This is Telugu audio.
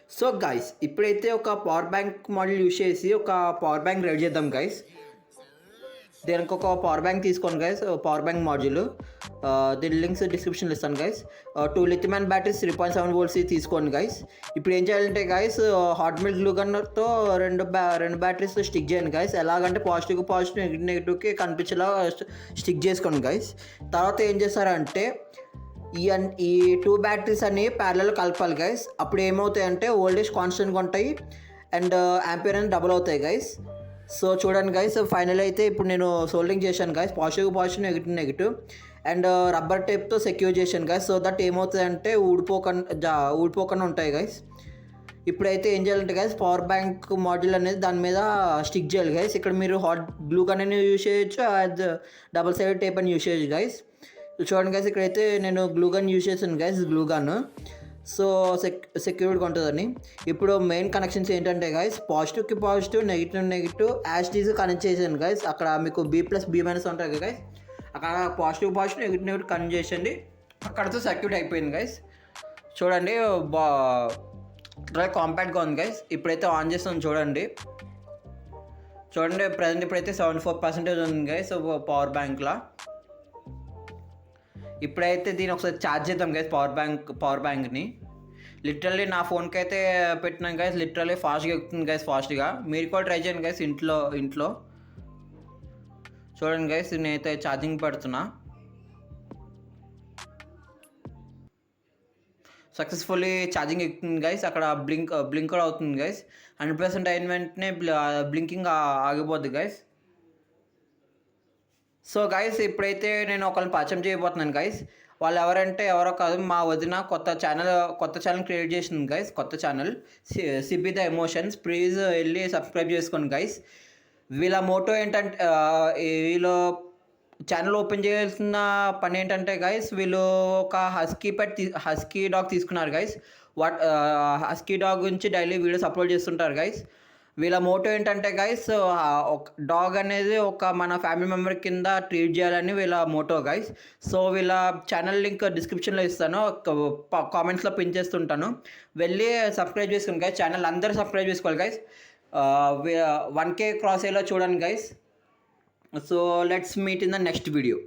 సో గైస్ ఇప్పుడైతే ఒక పవర్ బ్యాంక్ మోడల్ యూస్ చేసి ఒక పవర్ బ్యాంక్ రెడీ చేద్దాం గైస్. దీనికి ఒక పవర్ బ్యాంక్ తీసుకోండి గైస్, పవర్ బ్యాంక్ మాడ్యూల్. దీని లింక్స్ డిస్క్రిప్షన్లో ఇస్తాను గైస్. 2 లిథియం బ్యాటరీస్ 3.7 వోల్ట్స్ తీసుకోండి గైస్. ఇప్పుడు ఏం చేయాలంటే గైస్, హాట్ మిల్క్ గ్లూ గన్తో రెండు బ్యాటరీస్ స్టిక్ చేయండి గైస్. ఎలాగంటే పాజిటివ్ నెగిటివ్కి కనిపించేలా స్టిక్ చేసుకోండి గైస్. తర్వాత ఏం చేస్తారంటే ఈ 2 బ్యాటరీస్ అన్ని ప్యారలల్ కలపాలి గైస్. అప్పుడు ఏమవుతాయి అంటే వోల్టేజ్ కాన్స్టెంట్గా ఉంటాయి అండ్ యాంపియర్ అనేది డబుల్ అవుతాయి గైస్. సో చూడండి గైస్, ఫైనల్ అయితే ఇప్పుడు నేను సోల్డింగ్ చేశాను guys. Positive negative and rubber టేప్తో సెక్యూర్ చేశాను గైస్. సో దట్ ఏమవుతుంది అంటే ఊడిపోకుండా ఉంటాయి గైస్. ఇప్పుడైతే ఏం చేయాలంటే గైస్, పవర్ బ్యాంక్ మాడ్యూల్ అనేది దాని మీద స్టిక్ చేయాలి గైస్. ఇక్కడ మీరు హాట్ గ్లూ గన్ అని యూజ్ చేయొచ్చు, అది డబల్ సైడ్ టేప్ అని యూజ్ చేయొచ్చు గైస్. చూడండి గైస్, ఇక్కడైతే నేను గ్లూ గన్ యూజ్ చేశాను గైస్, గ్లూ గన్. సో సెక్యూర్డ్గా ఉంటుందని. ఇప్పుడు మెయిన్ కనెక్షన్స్ ఏంటంటే గైస్, పాజిటివ్కి పాజిటివ్, నెగిటివ్ యాస్టీస్ కనెక్ట్ చేసాను గైస్. అక్కడ మీకు B+B- ఉంటాయి కదా గైస్, అక్కడ పాజిటివ్ నెగిటివ్ కనెక్ట్ చేసండి. అక్కడతో సర్క్యూట్ అయిపోయింది గైస్. చూడండి కాంపాక్ట్గా ఉంది గైస్. ఇప్పుడైతే ఆన్ చేస్తాను చూడండి. ప్రజెంట్ ఇప్పుడైతే 74% ఉంది గైస్ పవర్ బ్యాంక్లో. ఇప్పుడైతే దీన్ని ఒకసారి ఛార్జ్ చేద్దాం గైస్, పవర్ బ్యాంక్ని. లిటరల్లీ నా ఫోన్కి అయితే పెట్టినాను గైస్, లిటరల్లీ ఫాస్ట్గా ఎక్కుతుంది గైస్, ఫాస్ట్గా. మీరు కూడా ట్రై చేయండి గైస్ ఇంట్లో. చూడండి గైస్, నేనైతే ఛార్జింగ్ పెడుతున్నా. సక్సెస్ఫుల్లీ ఛార్జింగ్ ఎక్కుతుంది గైస్. అక్కడ బ్లింక్ కూడా అవుతుంది గైస్. 100% అయిన వెంటనే బ్లింకింగ్ ఆగిపోద్ది గైస్. సో గైస్, ఇప్పుడైతే నేను ఒకరిని పరిచయం చేయబోతున్నాను గైస్. వాళ్ళు ఎవరో కాదు, మా వదిన కొత్త ఛానల్ క్రియేట్ చేసింది గైస్. కొత్త ఛానల్ సిబి ద ఎమోషన్స్. ప్లీజ్ వెళ్ళి సబ్స్క్రైబ్ చేసుకోండి గైస్. వీళ్ళ మోటో ఏంటంటే, వీళ్ళు ఛానల్ ఓపెన్ చేయాల్సిన పని ఏంటంటే గైస్, వీళ్ళు ఒక హస్కీ డాగ్ తీసుకున్నారు గైస్. హస్కీ డాగ్ గురించి డైలీ వీడియోస్ అప్లోడ్ చేస్తుంటారు గైస్. వీళ్ళ మోటో ఏంటంటే గైస్, ఒక డాగ్ అనేది ఒక మన ఫ్యామిలీ మెంబర్ కింద ట్రీట్ చేయాలని వీళ్ళ మోటో గైస్. సో వీళ్ళ ఛానల్ లింక్ డిస్క్రిప్షన్లో ఇస్తాను, కామెంట్స్లో పిన్ చేస్తుంటాను. వెళ్ళి సబ్స్క్రైబ్ చేసుకోండి గైస్. ఛానల్ అందరూ సబ్స్క్రైబ్ చేసుకోవాలి గైస్. 1K క్రాస్ అయ్యేలా చూడండి guys. So let's meet in the next video.